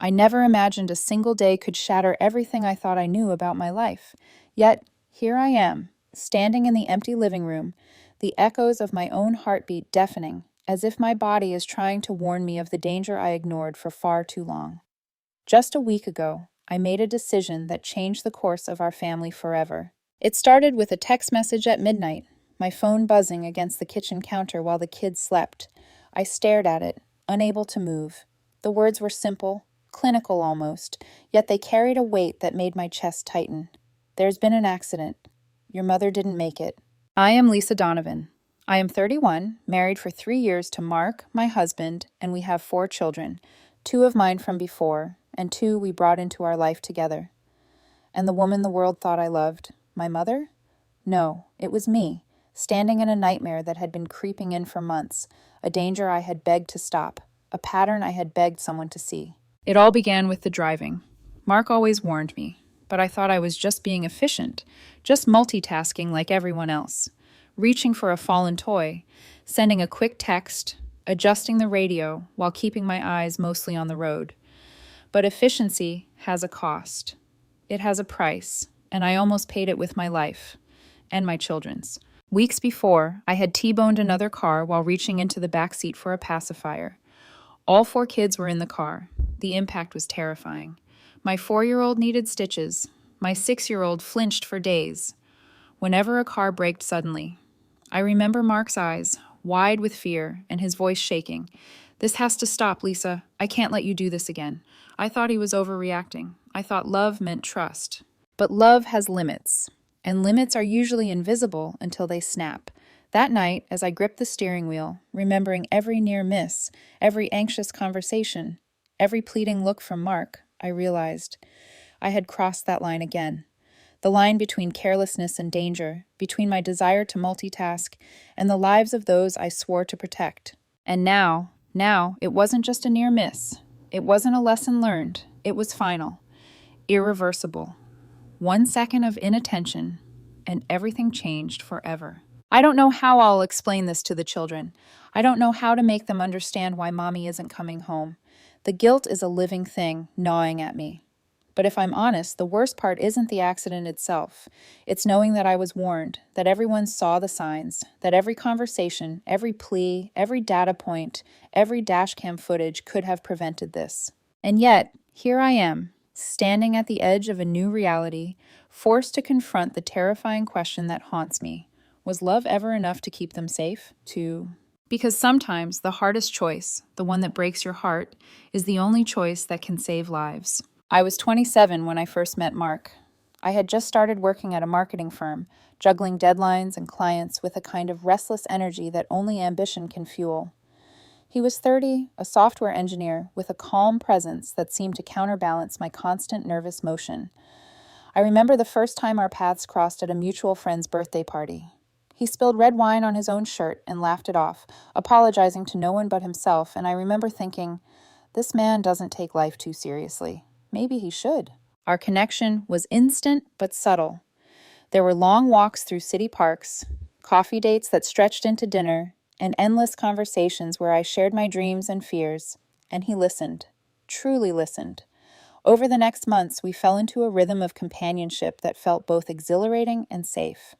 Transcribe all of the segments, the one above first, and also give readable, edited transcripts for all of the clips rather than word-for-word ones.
I never imagined a single day could shatter everything I thought I knew about my life. Yet, here I am, standing in the empty living room, the echoes of my own heartbeat deafening, as if my body is trying to warn me of the danger I ignored for far too long. Just a week ago, I made a decision that changed the course of our family forever. It started with a text message at midnight, my phone buzzing against the kitchen counter while the kids slept. I stared at it, unable to move. The words were simple, clinical almost, yet they carried a weight that made my chest tighten. There's been an accident. Your mother didn't make it. I am Lisa Donovan. I am 31, married for 3 years to Mark, my husband, and we have 4 children, 2 of mine from before, and 2 we brought into our life together. And the woman the world thought I loved, my mother? No, it was me, standing in a nightmare that had been creeping in for months, a danger I had begged to stop, a pattern I had begged someone to see. It all began with the driving. Mark always warned me, but I thought I was just being efficient, just multitasking like everyone else, reaching for a fallen toy, sending a quick text, adjusting the radio while keeping my eyes mostly on the road. But efficiency has a cost. It has a price, and I almost paid it with my life, and my children's. Weeks before, I had T-boned another car while reaching into the back seat for a pacifier. All 4 kids were in the car. The impact was terrifying. My 4-year-old needed stitches. My 6-year-old flinched for days. Whenever a car braked suddenly, I remember Mark's eyes, wide with fear, and his voice shaking. This has to stop, Lisa. I can't let you do this again. I thought he was overreacting. I thought love meant trust. But love has limits, and limits are usually invisible until they snap. That night, as I gripped the steering wheel, remembering every near miss, every anxious conversation, every pleading look from Mark, I realized I had crossed that line again. The line between carelessness and danger, between my desire to multitask and the lives of those I swore to protect. And now, it wasn't just a near miss. It wasn't a lesson learned. It was final, irreversible. 1 second of inattention, and everything changed forever. I don't know how I'll explain this to the children. I don't know how to make them understand why mommy isn't coming home. The guilt is a living thing, gnawing at me. But if I'm honest, the worst part isn't the accident itself. It's knowing that I was warned, that everyone saw the signs, that every conversation, every plea, every data point, every dashcam footage could have prevented this. And yet, here I am, standing at the edge of a new reality, forced to confront the terrifying question that haunts me. Was love ever enough to keep them safe? Because sometimes the hardest choice, the one that breaks your heart, is the only choice that can save lives. I was 27 when I first met Mark. I had just started working at a marketing firm, juggling deadlines and clients with a kind of restless energy that only ambition can fuel. He was 30, a software engineer with a calm presence that seemed to counterbalance my constant nervous motion. I remember the first time our paths crossed at a mutual friend's birthday party. He spilled red wine on his own shirt and laughed it off, apologizing to no one but himself, and I remember thinking, this man doesn't take life too seriously. Maybe he should. Our connection was instant but subtle. There were long walks through city parks, coffee dates that stretched into dinner, and endless conversations where I shared my dreams and fears, and he listened, truly listened. Over the next months, we fell into a rhythm of companionship that felt both exhilarating and safe.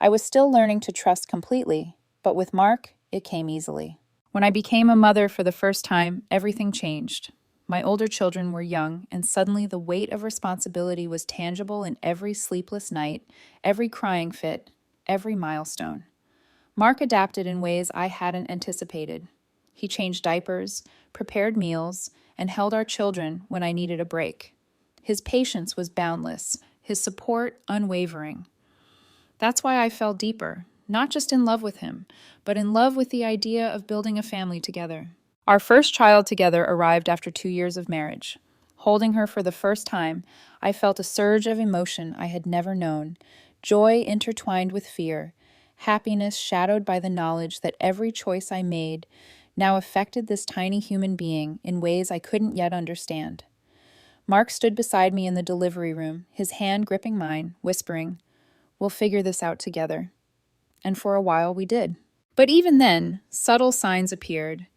I was still learning to trust completely, but with Mark, it came easily. When I became a mother for the first time, everything changed. My older children were young, and suddenly the weight of responsibility was tangible in every sleepless night, every crying fit, every milestone. Mark adapted in ways I hadn't anticipated. He changed diapers, prepared meals, and held our children when I needed a break. His patience was boundless, his support unwavering. That's why I fell deeper, not just in love with him, but in love with the idea of building a family together. Our first child together arrived after 2 years of marriage. Holding her for the first time, I felt a surge of emotion I had never known, joy intertwined with fear, happiness shadowed by the knowledge that every choice I made now affected this tiny human being in ways I couldn't yet understand. Mark stood beside me in the delivery room, his hand gripping mine, whispering, "We'll figure this out together." And for a while we did. But even then, subtle signs appeared.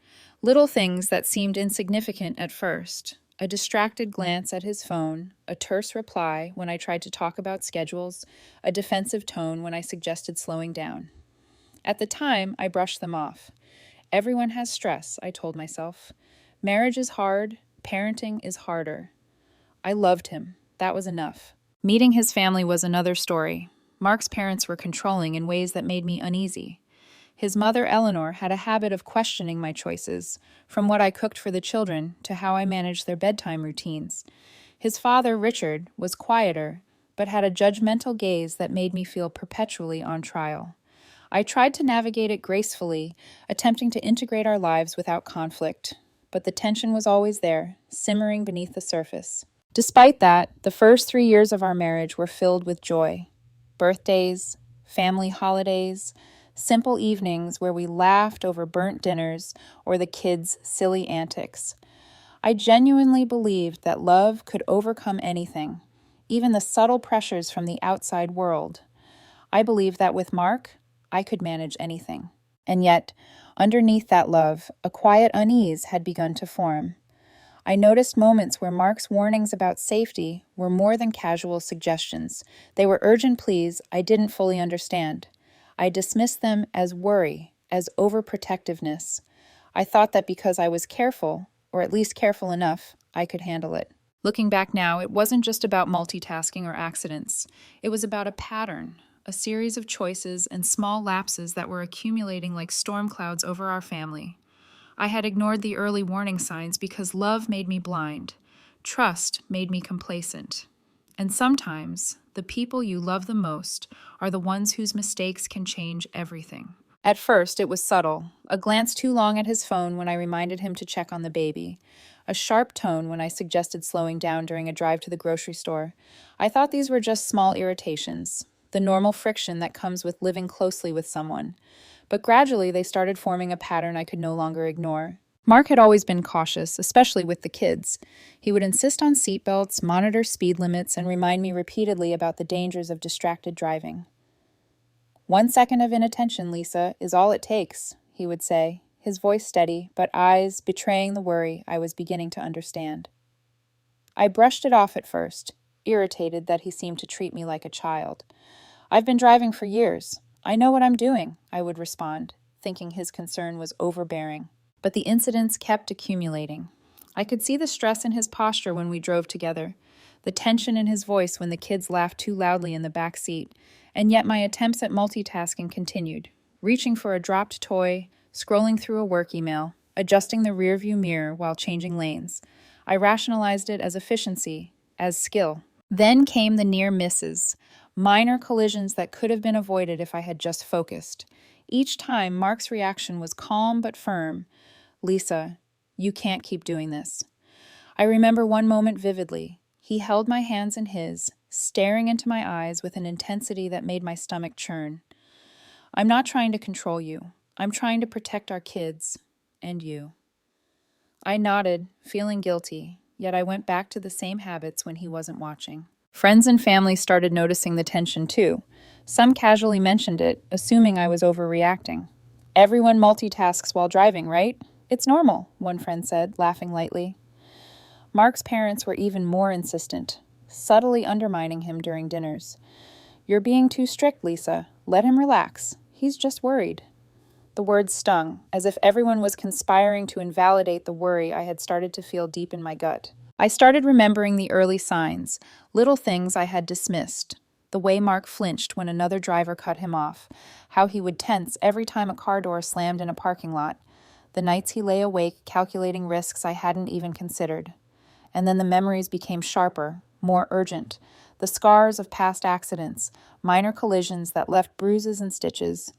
Little things that seemed insignificant at first. A distracted glance at his phone, a terse reply when I tried to talk about schedules, a defensive tone when I suggested slowing down. At the time, I brushed them off. Everyone has stress, I told myself. Marriage is hard, parenting is harder. I loved him. That was enough. Meeting his family was another story. Mark's parents were controlling in ways that made me uneasy. His mother, Eleanor, had a habit of questioning my choices, from what I cooked for the children to how I managed their bedtime routines. His father, Richard, was quieter, but had a judgmental gaze that made me feel perpetually on trial. I tried to navigate it gracefully, attempting to integrate our lives without conflict, but the tension was always there, simmering beneath the surface. Despite that, the first 3 years of our marriage were filled with joy. Birthdays, family holidays, simple evenings where we laughed over burnt dinners or the kids' silly antics. I genuinely believed that love could overcome anything, even the subtle pressures from the outside world. I believed that with Mark, I could manage anything. And yet, underneath that love, a quiet unease had begun to form. I noticed moments where Mark's warnings about safety were more than casual suggestions. They were urgent pleas I didn't fully understand. I dismissed them as worry, as overprotectiveness. I thought that because I was careful, or at least careful enough, I could handle it. Looking back now, it wasn't just about multitasking or accidents. It was about a pattern, a series of choices and small lapses that were accumulating like storm clouds over our family. I had ignored the early warning signs because love made me blind. Trust made me complacent. And sometimes, the people you love the most are the ones whose mistakes can change everything. At first, it was subtle. A glance too long at his phone when I reminded him to check on the baby. A sharp tone when I suggested slowing down during a drive to the grocery store. I thought these were just small irritations, the normal friction that comes with living closely with someone. But gradually, they started forming a pattern I could no longer ignore. Mark had always been cautious, especially with the kids. He would insist on seatbelts, monitor speed limits, and remind me repeatedly about the dangers of distracted driving. 1 second of inattention, Lisa, is all it takes, he would say, his voice steady, but eyes betraying the worry I was beginning to understand. I brushed it off at first, irritated that he seemed to treat me like a child. I've been driving for years. I know what I'm doing, I would respond, thinking his concern was overbearing. But the incidents kept accumulating. I could see the stress in his posture when we drove together, the tension in his voice when the kids laughed too loudly in the back seat, and yet my attempts at multitasking continued, reaching for a dropped toy, scrolling through a work email, adjusting the rearview mirror while changing lanes. I rationalized it as efficiency, as skill. Then came the near misses, minor collisions that could have been avoided if I had just focused. Each time, Mark's reaction was calm but firm. Lisa, you can't keep doing this. I remember one moment vividly. He held my hands in his, staring into my eyes with an intensity that made my stomach churn. I'm not trying to control you. I'm trying to protect our kids and you. I nodded, feeling guilty, yet I went back to the same habits when he wasn't watching. Friends and family started noticing the tension too. Some casually mentioned it, assuming I was overreacting. Everyone multitasks while driving, right? It's normal, one friend said, laughing lightly. Mark's parents were even more insistent, subtly undermining him during dinners. You're being too strict, Lisa. Let him relax. He's just worried. The words stung, as if everyone was conspiring to invalidate the worry I had started to feel deep in my gut. I started remembering the early signs, little things I had dismissed. The way Mark flinched when another driver cut him off, how he would tense every time a car door slammed in a parking lot, the nights he lay awake calculating risks I hadn't even considered. And then the memories became sharper, more urgent, the scars of past accidents, minor collisions that left bruises and stitches.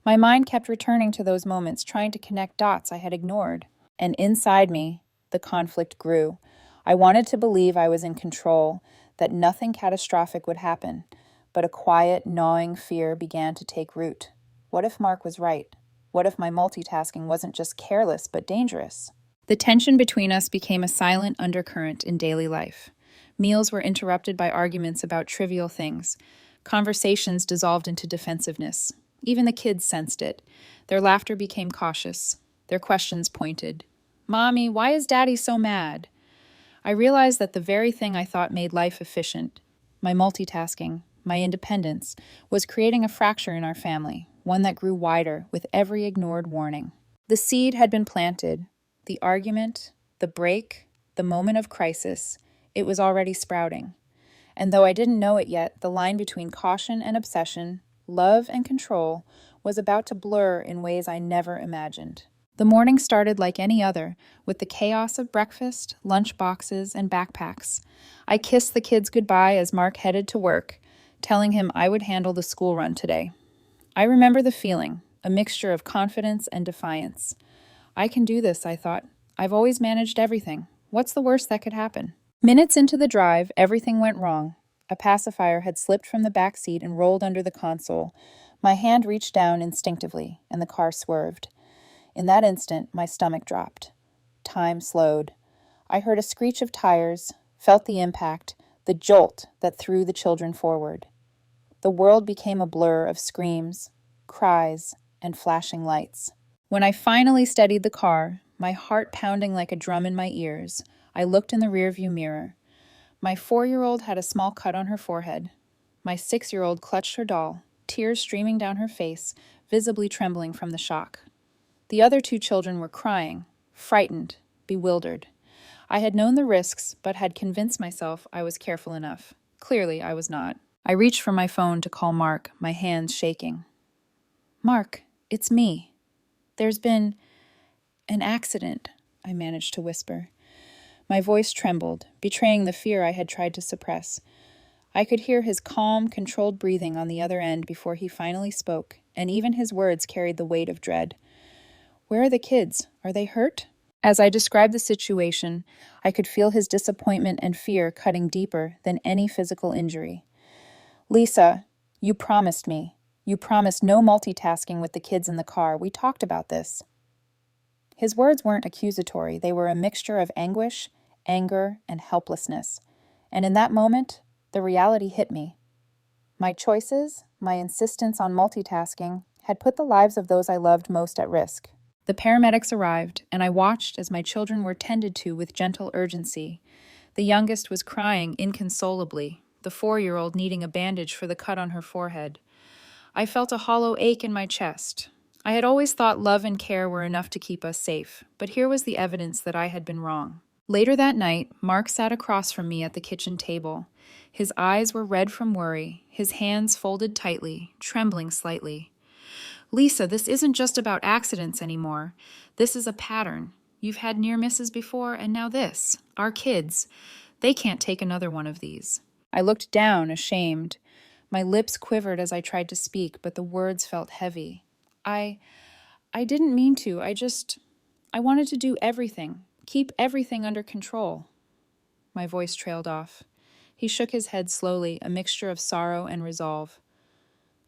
My mind kept returning to those moments, trying to connect dots I had ignored. And inside me, the conflict grew. I wanted to believe I was in control, that nothing catastrophic would happen, but a quiet, gnawing fear began to take root. What if Mark was right? What if my multitasking wasn't just careless, but dangerous? The tension between us became a silent undercurrent in daily life. Meals were interrupted by arguments about trivial things. Conversations dissolved into defensiveness. Even the kids sensed it. Their laughter became cautious. Their questions pointed. Mommy, why is Daddy so mad? I realized that the very thing I thought made life efficient, my multitasking, my independence, was creating a fracture in our family, one that grew wider with every ignored warning. The seed had been planted. The argument, the break, the moment of crisis, it was already sprouting. And though I didn't know it yet, the line between caution and obsession, love and control, was about to blur in ways I never imagined. The morning started like any other, with the chaos of breakfast, lunch boxes, and backpacks. I kissed the kids goodbye as Mark headed to work, telling him I would handle the school run today. I remember the feeling, a mixture of confidence and defiance. I can do this, I thought. I've always managed everything. What's the worst that could happen? Minutes into the drive, everything went wrong. A pacifier had slipped from the back seat and rolled under the console. My hand reached down instinctively, and the car swerved. In that instant, my stomach dropped. Time slowed. I heard a screech of tires, felt the impact, the jolt that threw the children forward. The world became a blur of screams, cries, and flashing lights. When I finally steadied the car, my heart pounding like a drum in my ears, I looked in the rearview mirror. My 4-year-old had a small cut on her forehead. My 6-year-old clutched her doll, tears streaming down her face, visibly trembling from the shock. The other 2 children were crying, frightened, bewildered. I had known the risks, but had convinced myself I was careful enough. Clearly, I was not. I reached for my phone to call Mark, my hands shaking. "Mark, it's me. There's been an accident," I managed to whisper. My voice trembled, betraying the fear I had tried to suppress. I could hear his calm, controlled breathing on the other end before he finally spoke, and even his words carried the weight of dread. "Where are the kids? Are they hurt?" As I described the situation, I could feel his disappointment and fear cutting deeper than any physical injury. "Lisa, you promised me. You promised no multitasking with the kids in the car. We talked about this." His words weren't accusatory. They were a mixture of anguish, anger, and helplessness. And in that moment, the reality hit me. My choices, my insistence on multitasking, had put the lives of those I loved most at risk. The paramedics arrived, and I watched as my children were tended to with gentle urgency. The youngest was crying inconsolably, the 4-year-old needing a bandage for the cut on her forehead. I felt a hollow ache in my chest. I had always thought love and care were enough to keep us safe, but here was the evidence that I had been wrong. Later that night, Mark sat across from me at the kitchen table. His eyes were red from worry, his hands folded tightly, trembling slightly. "Lisa, this isn't just about accidents anymore. This is a pattern. You've had near misses before, and now this. Our kids. They can't take another one of these." I looked down, ashamed. My lips quivered as I tried to speak, but the words felt heavy. I didn't mean to. I wanted to do everything. Keep everything under control." My voice trailed off. He shook his head slowly, a mixture of sorrow and resolve.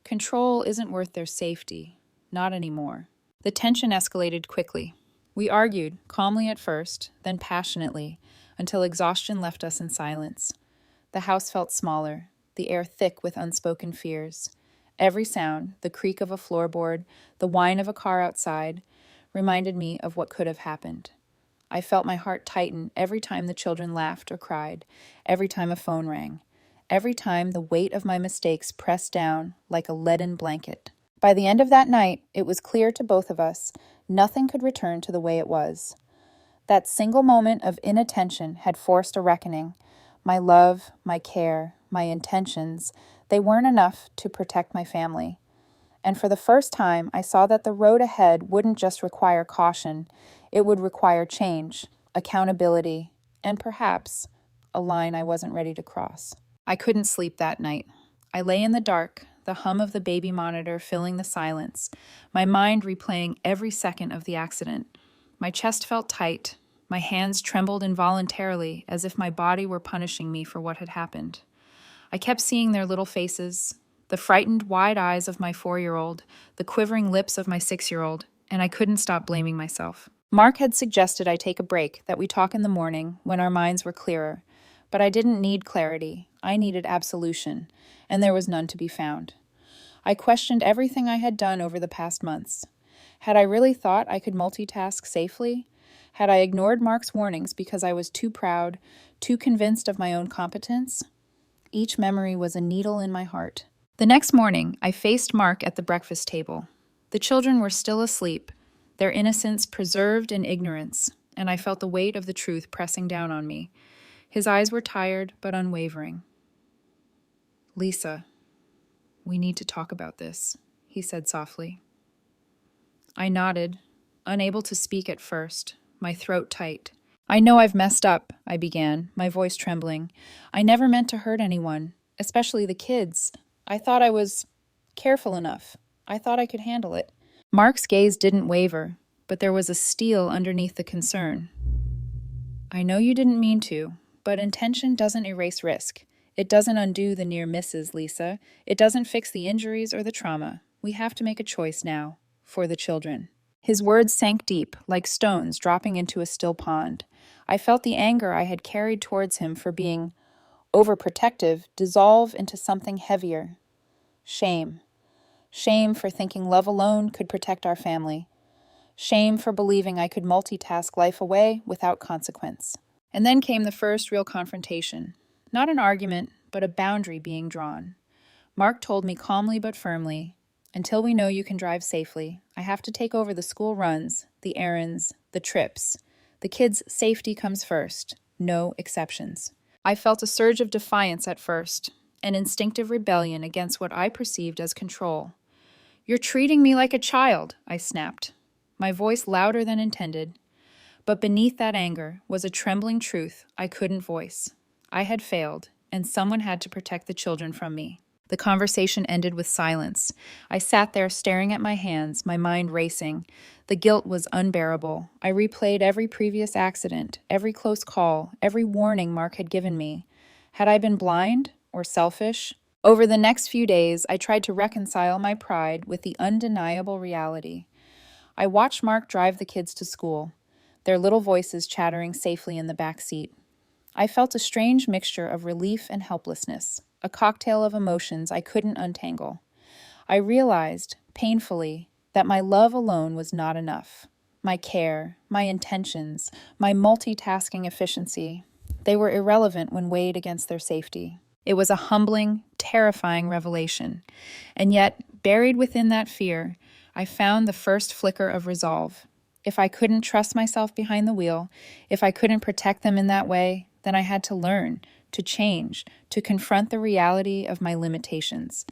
"Control isn't worth their safety. Not anymore." The tension escalated quickly. We argued, calmly at first, then passionately, until exhaustion left us in silence. The house felt smaller, the air thick with unspoken fears. Every sound, the creak of a floorboard, the whine of a car outside, reminded me of what could have happened. I felt my heart tighten every time the children laughed or cried, every time a phone rang, every time the weight of my mistakes pressed down like a leaden blanket. By the end of that night, it was clear to both of us, nothing could return to the way it was. That single moment of inattention had forced a reckoning. My love, my care, my intentions, they weren't enough to protect my family. And for the first time, I saw that the road ahead wouldn't just require caution, it would require change, accountability, and perhaps a line I wasn't ready to cross. I couldn't sleep that night. I lay in the dark, the hum of the baby monitor filling the silence, my mind replaying every second of the accident. My chest felt tight, my hands trembled involuntarily as if my body were punishing me for what had happened. I kept seeing their little faces, the frightened, wide eyes of my 4-year-old, the quivering lips of my 6-year-old, and I couldn't stop blaming myself. Mark had suggested I take a break, that we talk in the morning when our minds were clearer, but I didn't need clarity. I needed absolution, and there was none to be found. I questioned everything I had done over the past months. Had I really thought I could multitask safely? Had I ignored Mark's warnings because I was too proud, too convinced of my own competence? Each memory was a needle in my heart. The next morning, I faced Mark at the breakfast table. The children were still asleep, their innocence preserved in ignorance, and I felt the weight of the truth pressing down on me. His eyes were tired but unwavering. "Lisa, we need to talk about this," he said softly. I nodded, unable to speak at first, my throat tight. "I know I've messed up," I began, my voice trembling. "I never meant to hurt anyone, especially the kids. I thought I was careful enough. I thought I could handle it." Mark's gaze didn't waver, but there was a steel underneath the concern. "I know you didn't mean to, but intention doesn't erase risk. It doesn't undo the near misses, Lisa. It doesn't fix the injuries or the trauma. We have to make a choice now, for the children." His words sank deep, like stones dropping into a still pond. I felt the anger I had carried towards him for being overprotective dissolve into something heavier. Shame. Shame for thinking love alone could protect our family. Shame for believing I could multitask life away without consequence. And then came the first real confrontation. Not an argument, but a boundary being drawn. Mark told me calmly but firmly, "Until we know you can drive safely, I have to take over the school runs, the errands, the trips. The kids' safety comes first, no exceptions." I felt a surge of defiance at first, an instinctive rebellion against what I perceived as control. "You're treating me like a child," I snapped, my voice louder than intended. But beneath that anger was a trembling truth I couldn't voice. I had failed, and someone had to protect the children from me. The conversation ended with silence. I sat there staring at my hands, my mind racing. The guilt was unbearable. I replayed every previous accident, every close call, every warning Mark had given me. Had I been blind or selfish? Over the next few days, I tried to reconcile my pride with the undeniable reality. I watched Mark drive the kids to school, their little voices chattering safely in the back seat. I felt a strange mixture of relief and helplessness, a cocktail of emotions I couldn't untangle. I realized, painfully, that my love alone was not enough. My care, my intentions, my multitasking efficiency, they were irrelevant when weighed against their safety. It was a humbling, terrifying revelation. And yet, buried within that fear, I found the first flicker of resolve. If I couldn't trust myself behind the wheel, if I couldn't protect them in that way, then I had to learn, to change, to confront the reality of my limitations.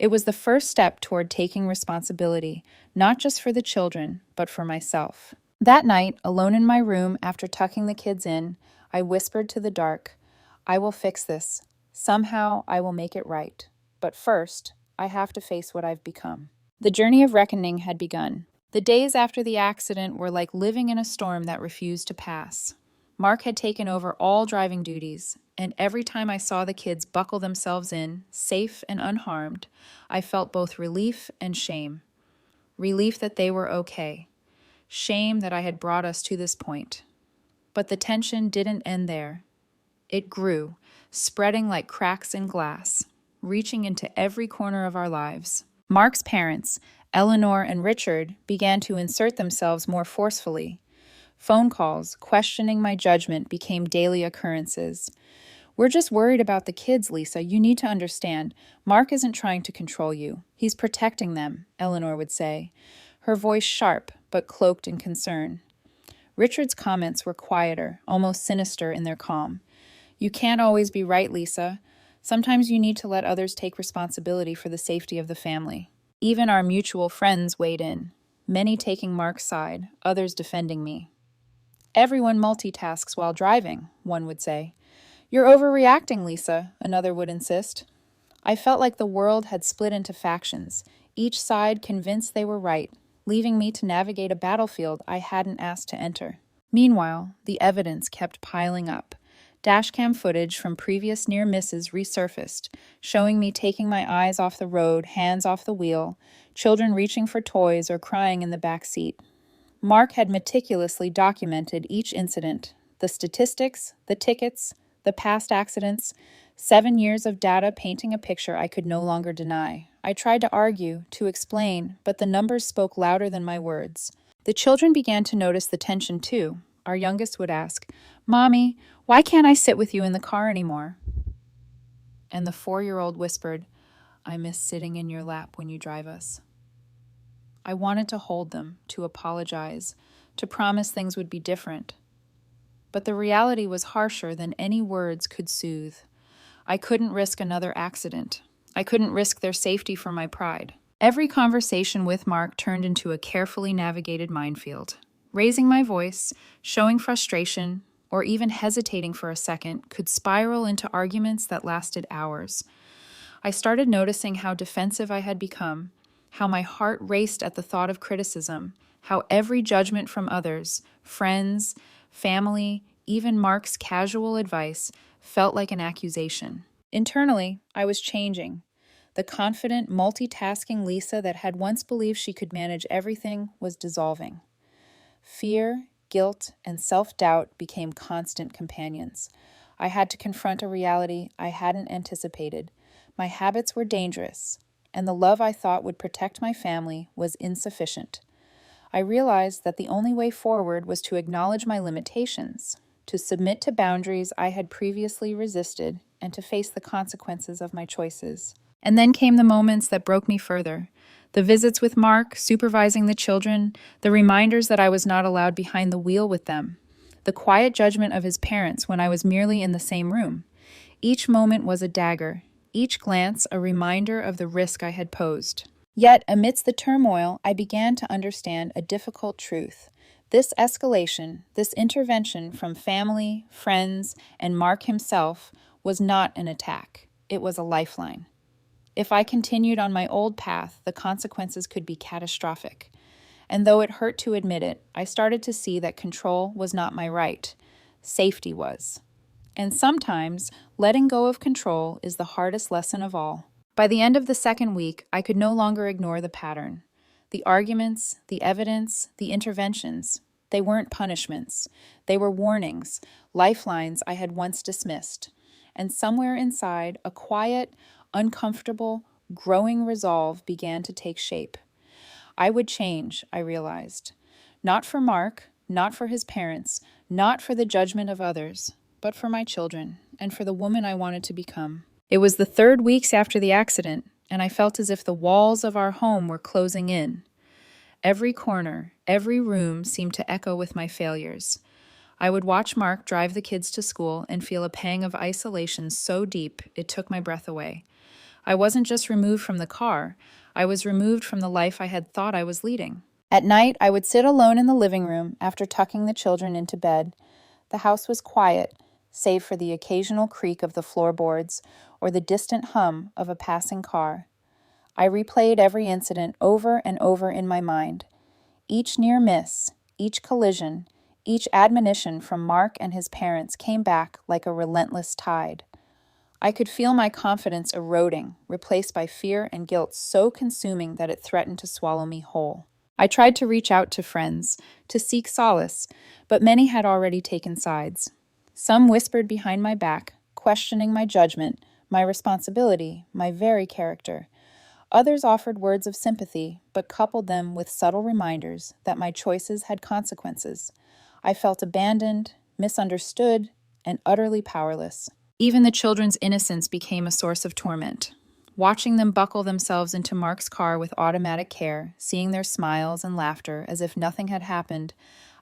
It was the first step toward taking responsibility, not just for the children, but for myself. That night, alone in my room after tucking the kids in, I whispered to the dark, "I will fix this. Somehow I will make it right. But first, I have to face what I've become." The journey of reckoning had begun. The days after the accident were like living in a storm that refused to pass. Mark had taken over all driving duties, and every time I saw the kids buckle themselves in, safe and unharmed, I felt both relief and shame. Relief that they were okay. Shame that I had brought us to this point. But the tension didn't end there. It grew, spreading like cracks in glass, reaching into every corner of our lives. Mark's parents, Eleanor and Richard, began to insert themselves more forcefully. Phone calls questioning my judgment became daily occurrences. "We're just worried about the kids, Lisa. You need to understand. Mark isn't trying to control you. He's protecting them," Eleanor would say, her voice sharp but cloaked in concern. Richard's comments were quieter, almost sinister in their calm. "You can't always be right, Lisa. Sometimes you need to let others take responsibility for the safety of the family." Even our mutual friends weighed in, many taking Mark's side, others defending me. "Everyone multitasks while driving," one would say. "You're overreacting, Lisa," another would insist. I felt like the world had split into factions, each side convinced they were right, leaving me to navigate a battlefield I hadn't asked to enter. Meanwhile, the evidence kept piling up. Dashcam footage from previous near misses resurfaced, showing me taking my eyes off the road, hands off the wheel, children reaching for toys or crying in the back seat. Mark had meticulously documented each incident, the statistics, the tickets, the past accidents, 7 years of data painting a picture I could no longer deny. I tried to argue, to explain, but the numbers spoke louder than my words. The children began to notice the tension too. Our youngest would ask, "Mommy, why can't I sit with you in the car anymore?" And the 4-year-old whispered, "I miss sitting in your lap when you drive us." I wanted to hold them, to apologize, to promise things would be different. But the reality was harsher than any words could soothe. I couldn't risk another accident. I couldn't risk their safety for my pride. Every conversation with Mark turned into a carefully navigated minefield. Raising my voice, showing frustration, or even hesitating for a second could spiral into arguments that lasted hours. I started noticing how defensive I had become, how my heart raced at the thought of criticism, how every judgment from others, friends, family, even Mark's casual advice, felt like an accusation. Internally, I was changing. The confident, multitasking Lisa that had once believed she could manage everything was dissolving. Fear, guilt, and self-doubt became constant companions. I had to confront a reality I hadn't anticipated. My habits were dangerous, and the love I thought would protect my family was insufficient. I realized that the only way forward was to acknowledge my limitations, to submit to boundaries I had previously resisted, and to face the consequences of my choices. And then came the moments that broke me further. The visits with Mark, supervising the children, the reminders that I was not allowed behind the wheel with them, the quiet judgment of his parents when I was merely in the same room. Each moment was a dagger, each glance a reminder of the risk I had posed. Yet, amidst the turmoil, I began to understand a difficult truth. This escalation, this intervention from family, friends, and Mark himself was not an attack. It was a lifeline. If I continued on my old path, the consequences could be catastrophic. And though it hurt to admit it, I started to see that control was not my right. Safety was. And sometimes, letting go of control is the hardest lesson of all. By the end of the second week, I could no longer ignore the pattern. The arguments, the evidence, the interventions, they weren't punishments. They were warnings, lifelines I had once dismissed. And somewhere inside, a quiet, uncomfortable, growing resolve began to take shape. I would change, I realized. Not for Mark, not for his parents, not for the judgment of others, but for my children and for the woman I wanted to become. It was the 3 weeks after the accident, and I felt as if the walls of our home were closing in. Every corner, every room seemed to echo with my failures. I would watch Mark drive the kids to school and feel a pang of isolation so deep it took my breath away. I wasn't just removed from the car, I was removed from the life I had thought I was leading. At night, I would sit alone in the living room after tucking the children into bed. The house was quiet, save for the occasional creak of the floorboards or the distant hum of a passing car. I replayed every incident over and over in my mind. Each near miss, each collision, each admonition from Mark and his parents came back like a relentless tide. I could feel my confidence eroding, replaced by fear and guilt so consuming that it threatened to swallow me whole. I tried to reach out to friends, to seek solace, but many had already taken sides. Some whispered behind my back, questioning my judgment, my responsibility, my very character. Others offered words of sympathy, but coupled them with subtle reminders that my choices had consequences. I felt abandoned, misunderstood, and utterly powerless. Even the children's innocence became a source of torment. Watching them buckle themselves into Mark's car with automatic care, seeing their smiles and laughter as if nothing had happened,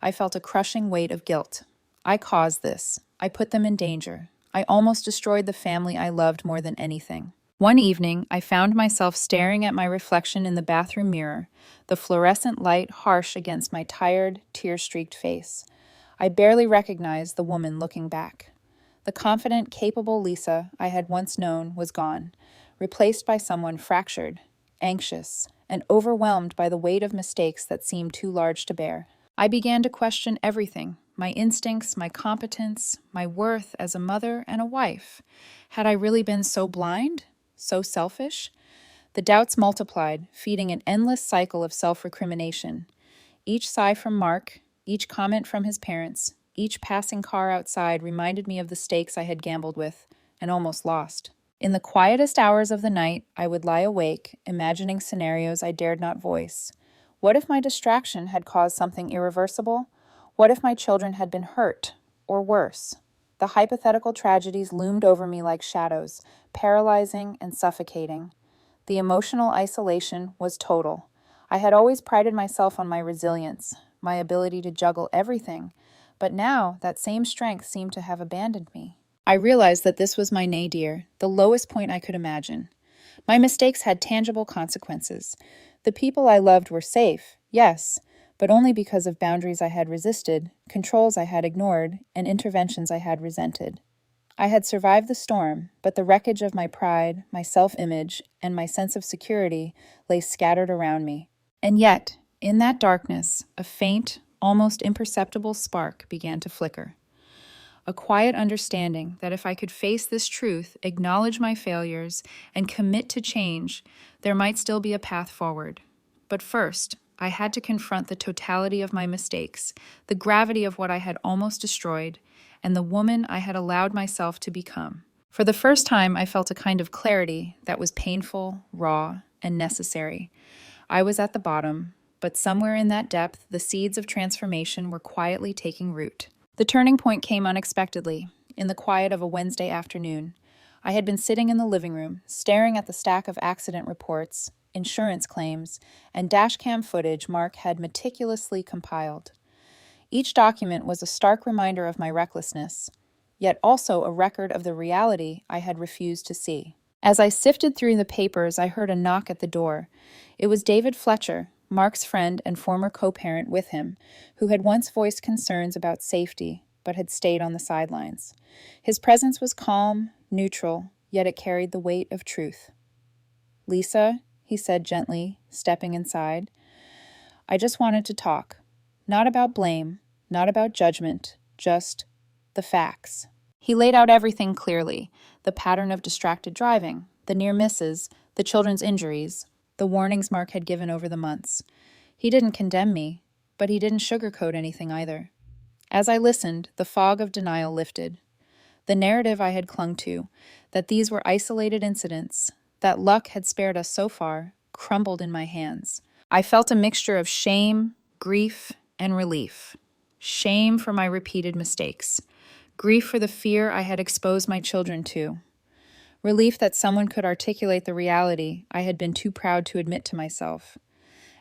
I felt a crushing weight of guilt. I caused this. I put them in danger. I almost destroyed the family I loved more than anything. One evening, I found myself staring at my reflection in the bathroom mirror, the fluorescent light harsh against my tired, tear-streaked face. I barely recognized the woman looking back. The confident, capable Lisa I had once known was gone, replaced by someone fractured, anxious, and overwhelmed by the weight of mistakes that seemed too large to bear. I began to question everything, my instincts, my competence, my worth as a mother and a wife. Had I really been so blind? So selfish? The doubts multiplied, feeding an endless cycle of self-recrimination. Each sigh from Mark, each comment from his parents, each passing car outside reminded me of the stakes I had gambled with and almost lost. In the quietest hours of the night, I would lie awake, imagining scenarios I dared not voice. What if my distraction had caused something irreversible? What if my children had been hurt, or worse? The hypothetical tragedies loomed over me like shadows, paralyzing and suffocating. The emotional isolation was total. I had always prided myself on my resilience, my ability to juggle everything, but now that same strength seemed to have abandoned me. I realized that this was my nadir, the lowest point I could imagine. My mistakes had tangible consequences. The people I loved were safe, yes, but only because of boundaries I had resisted, controls I had ignored, and interventions I had resented. I had survived the storm, but the wreckage of my pride, my self-image, and my sense of security lay scattered around me. And yet, in that darkness, a faint, almost imperceptible spark began to flicker. A quiet understanding that if I could face this truth, acknowledge my failures, and commit to change, there might still be a path forward. But first, I had to confront the totality of my mistakes, the gravity of what I had almost destroyed, and the woman I had allowed myself to become. For the first time, I felt a kind of clarity that was painful, raw, and necessary. I was at the bottom, but somewhere in that depth, the seeds of transformation were quietly taking root. The turning point came unexpectedly, in the quiet of a Wednesday afternoon. I had been sitting in the living room, staring at the stack of accident reports, insurance claims, and dashcam footage Mark had meticulously compiled. Each document was a stark reminder of my recklessness, yet also a record of the reality I had refused to see. As I sifted through the papers, I heard a knock at the door. It was David Fletcher, Mark's friend and former co-parent with him, who had once voiced concerns about safety, but had stayed on the sidelines. His presence was calm, neutral, yet it carried the weight of truth. "Lisa," he said gently, stepping inside, "I just wanted to talk. Not about blame, not about judgment, just the facts." He laid out everything clearly, the pattern of distracted driving, the near misses, the children's injuries, the warnings Mark had given over the months. He didn't condemn me, but he didn't sugarcoat anything either. As I listened, the fog of denial lifted. The narrative I had clung to, that these were isolated incidents, that luck had spared us so far, crumbled in my hands. I felt a mixture of shame, grief, and relief. Shame for my repeated mistakes. Grief for the fear I had exposed my children to. Relief that someone could articulate the reality I had been too proud to admit to myself.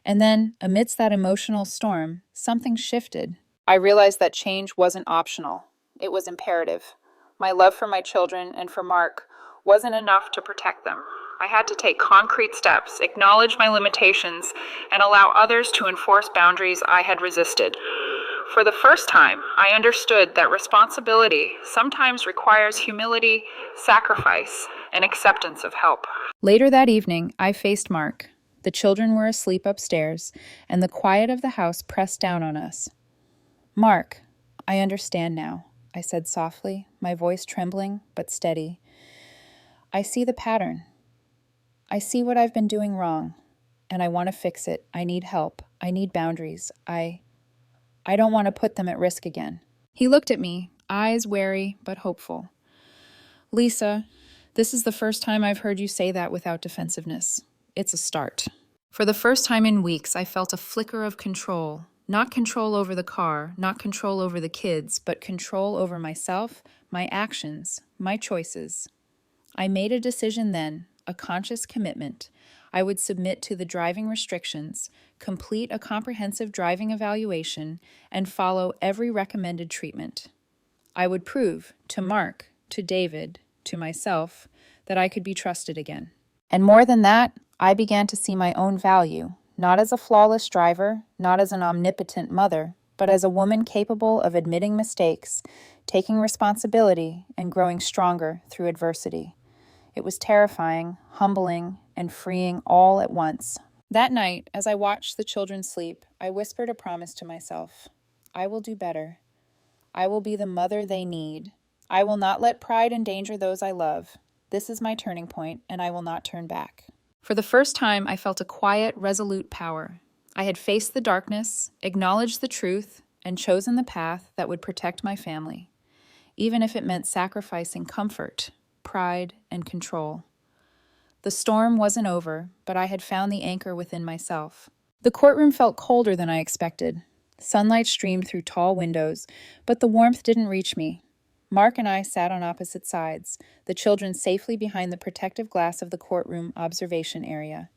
And then, amidst that emotional storm, something shifted. I realized that change wasn't optional. It was imperative. My love for my children and for Mark wasn't enough to protect them. I had to take concrete steps, acknowledge my limitations, and allow others to enforce boundaries I had resisted. For the first time, I understood that responsibility sometimes requires humility, sacrifice, and acceptance of help. Later that evening, I faced Mark. The children were asleep upstairs, and the quiet of the house pressed down on us. "Mark, I understand now," I said softly, my voice trembling but steady. "I see the pattern. I see what I've been doing wrong, and I want to fix it. I need help. I need boundaries. I don't want to put them at risk again." He looked at me, eyes wary but hopeful. "Lisa, this is the first time I've heard you say that without defensiveness. It's a start." For the first time in weeks, I felt a flicker of control. Not control over the car, not control over the kids, but control over myself, my actions, my choices. I made a decision then, a conscious commitment. I would submit to the driving restrictions, complete a comprehensive driving evaluation, and follow every recommended treatment. I would prove to Mark, to David, to myself, that I could be trusted again. And more than that, I began to see my own value, not as a flawless driver, not as an omnipotent mother, but as a woman capable of admitting mistakes, taking responsibility, and growing stronger through adversity. It was terrifying, humbling, and freeing all at once. That night, as I watched the children sleep, I whispered a promise to myself. I will do better. I will be the mother they need. I will not let pride endanger those I love. This is my turning point, and I will not turn back. For the first time, I felt a quiet, resolute power. I had faced the darkness, acknowledged the truth, and chosen the path that would protect my family, even if it meant sacrificing comfort, pride, and control. The storm wasn't over, but I had found the anchor within myself. The courtroom felt colder than I expected. Sunlight streamed through tall windows, but the warmth didn't reach me. Mark and I sat on opposite sides, the children safely behind the protective glass of the courtroom observation area.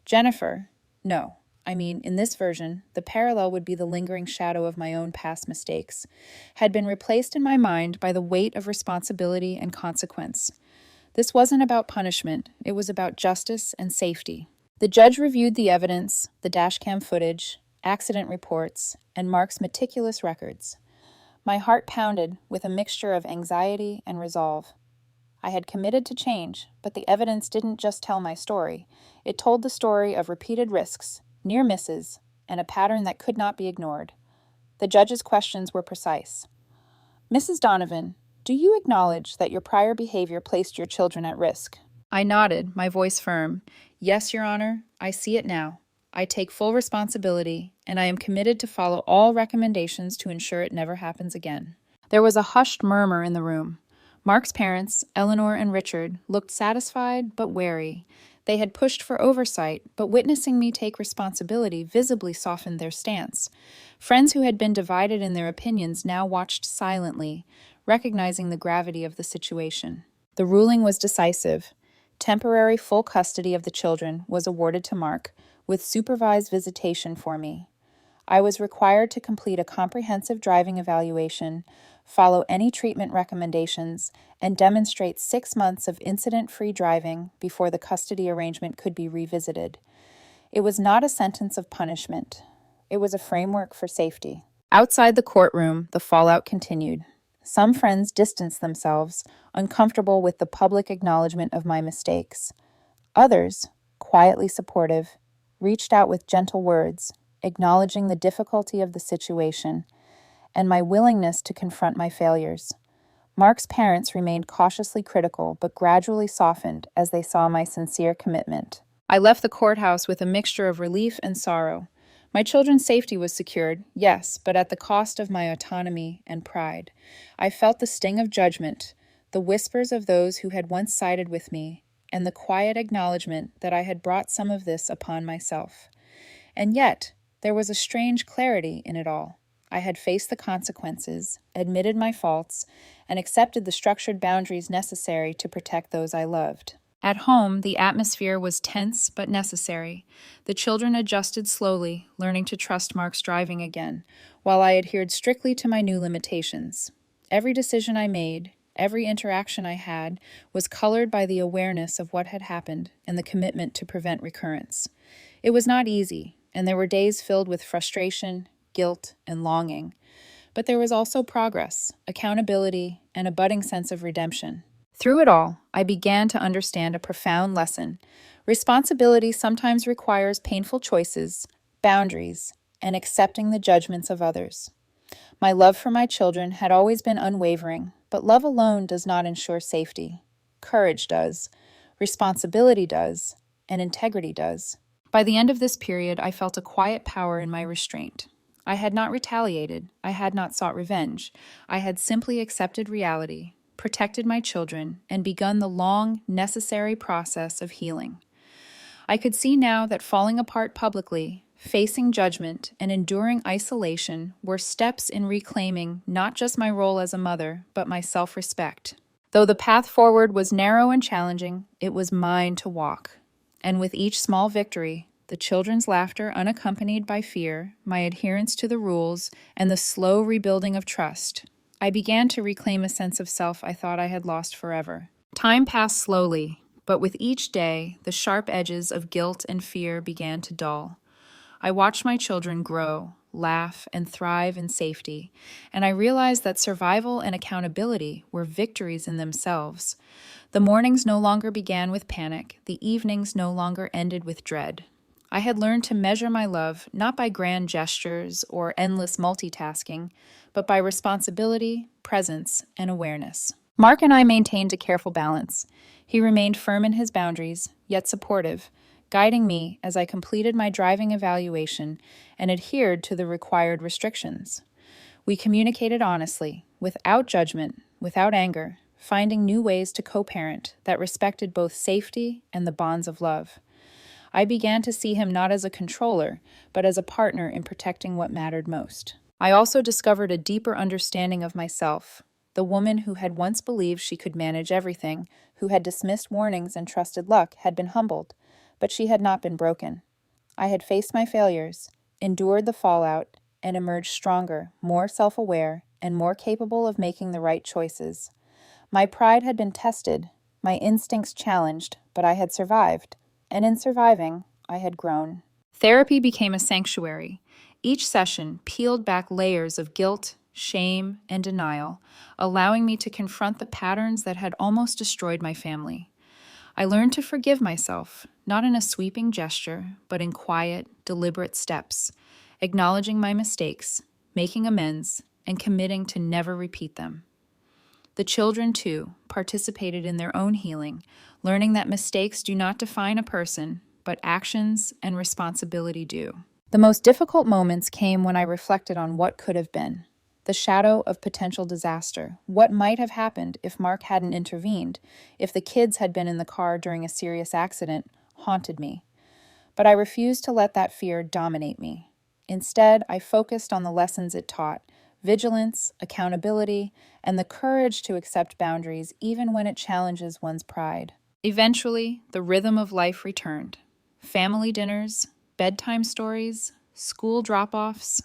Jennifer, no, I mean, in this version, the parallel would be the lingering shadow of my own past mistakes, had been replaced in my mind by the weight of responsibility and consequence. This wasn't about punishment, it was about justice and safety. The judge reviewed the evidence, the dashcam footage, accident reports, and Mark's meticulous records. My heart pounded with a mixture of anxiety and resolve. I had committed to change, but the evidence didn't just tell my story. It told the story of repeated risks, near misses, and a pattern that could not be ignored. The judge's questions were precise. Mrs. Donovan, do you acknowledge that your prior behavior placed your children at risk? I nodded, my voice firm. Yes, Your Honor, I see it now. I take full responsibility, and I am committed to follow all recommendations to ensure it never happens again. There was a hushed murmur in the room. Mark's parents, Eleanor and Richard, looked satisfied but wary. They had pushed for oversight, but witnessing me take responsibility visibly softened their stance. Friends who had been divided in their opinions now watched silently, recognizing the gravity of the situation. The ruling was decisive. Temporary full custody of the children was awarded to Mark, with supervised visitation for me. I was required to complete a comprehensive driving evaluation, follow any treatment recommendations, and demonstrate 6 months of incident-free driving before the custody arrangement could be revisited. It was not a sentence of punishment. It was a framework for safety. Outside the courtroom, the fallout continued. Some friends distanced themselves, uncomfortable with the public acknowledgement of my mistakes. Others, quietly supportive, reached out with gentle words, acknowledging the difficulty of the situation and my willingness to confront my failures. Mark's parents remained cautiously critical, but gradually softened as they saw my sincere commitment. I left the courthouse with a mixture of relief and sorrow. My children's safety was secured, yes, but at the cost of my autonomy and pride. I felt the sting of judgment, the whispers of those who had once sided with me, and the quiet acknowledgement that I had brought some of this upon myself. And yet, there was a strange clarity in it all. I had faced the consequences, admitted my faults, and accepted the structured boundaries necessary to protect those I loved. At home, the atmosphere was tense but necessary. The children adjusted slowly, learning to trust Mark's driving again, while I adhered strictly to my new limitations. Every decision I made, every interaction I had, was colored by the awareness of what had happened and the commitment to prevent recurrence. It was not easy, and there were days filled with frustration, guilt, and longing. But there was also progress, accountability, and a budding sense of redemption. Through it all, I began to understand a profound lesson. Responsibility sometimes requires painful choices, boundaries, and accepting the judgments of others. My love for my children had always been unwavering, but love alone does not ensure safety. Courage does, responsibility does, and integrity does. By the end of this period, I felt a quiet power in my restraint. I had not retaliated. I had not sought revenge. I had simply accepted reality, protected my children, and begun the long, necessary process of healing. I could see now that falling apart publicly, facing judgment, and enduring isolation were steps in reclaiming not just my role as a mother, but my self-respect. Though the path forward was narrow and challenging, it was mine to walk. And with each small victory, the children's laughter unaccompanied by fear, my adherence to the rules, and the slow rebuilding of trust, I began to reclaim a sense of self I thought I had lost forever. Time passed slowly, but with each day, the sharp edges of guilt and fear began to dull. I watched my children grow, laugh, and thrive in safety, and I realized that survival and accountability were victories in themselves. The mornings no longer began with panic, the evenings no longer ended with dread. I had learned to measure my love not by grand gestures or endless multitasking, but by responsibility, presence, and awareness. Mark and I maintained a careful balance. He remained firm in his boundaries, yet supportive, guiding me as I completed my driving evaluation and adhered to the required restrictions. We communicated honestly, without judgment, without anger, finding new ways to co-parent that respected both safety and the bonds of love. I began to see him not as a controller, but as a partner in protecting what mattered most. I also discovered a deeper understanding of myself. The woman who had once believed she could manage everything, who had dismissed warnings and trusted luck, had been humbled, but she had not been broken. I had faced my failures, endured the fallout, and emerged stronger, more self-aware, and more capable of making the right choices. My pride had been tested, my instincts challenged, but I had survived, and in surviving, I had grown. Therapy became a sanctuary. Each session peeled back layers of guilt, shame, and denial, allowing me to confront the patterns that had almost destroyed my family. I learned to forgive myself, not in a sweeping gesture, but in quiet, deliberate steps, acknowledging my mistakes, making amends, and committing to never repeat them. The children, too, participated in their own healing, learning that mistakes do not define a person, but actions and responsibility do. The most difficult moments came when I reflected on what could have been. The shadow of potential disaster. What might have happened if Mark hadn't intervened, if the kids had been in the car during a serious accident, haunted me. But I refused to let that fear dominate me. Instead, I focused on the lessons it taught: vigilance, accountability, and the courage to accept boundaries even when it challenges one's pride. Eventually, the rhythm of life returned. Family dinners, bedtime stories, school drop-offs.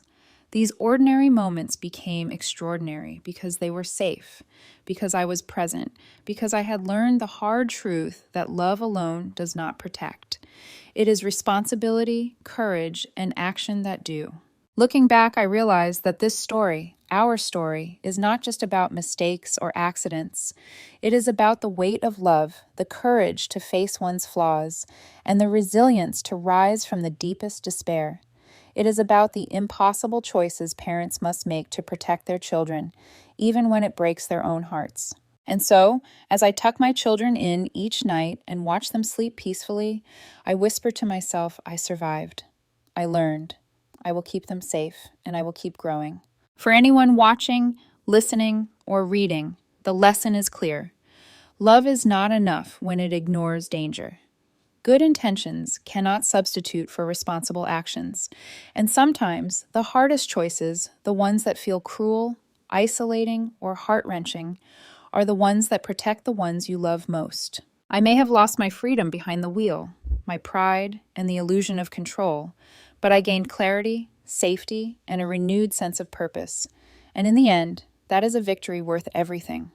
These ordinary moments became extraordinary because they were safe, because I was present, because I had learned the hard truth that love alone does not protect. It is responsibility, courage, and action that do. Looking back, I realized that this story, our story, is not just about mistakes or accidents. It is about the weight of love, the courage to face one's flaws, and the resilience to rise from the deepest despair. It is about the impossible choices parents must make to protect their children, even when it breaks their own hearts. And so, as I tuck my children in each night and watch them sleep peacefully, I whisper to myself, I survived. I learned. I will keep them safe, and I will keep growing. For anyone watching, listening, or reading, the lesson is clear. Love is not enough when it ignores danger. Good intentions cannot substitute for responsible actions, and sometimes the hardest choices, the ones that feel cruel, isolating, or heart-wrenching, are the ones that protect the ones you love most. I may have lost my freedom behind the wheel, my pride, and the illusion of control, but I gained clarity, safety, and a renewed sense of purpose. And in the end, that is a victory worth everything.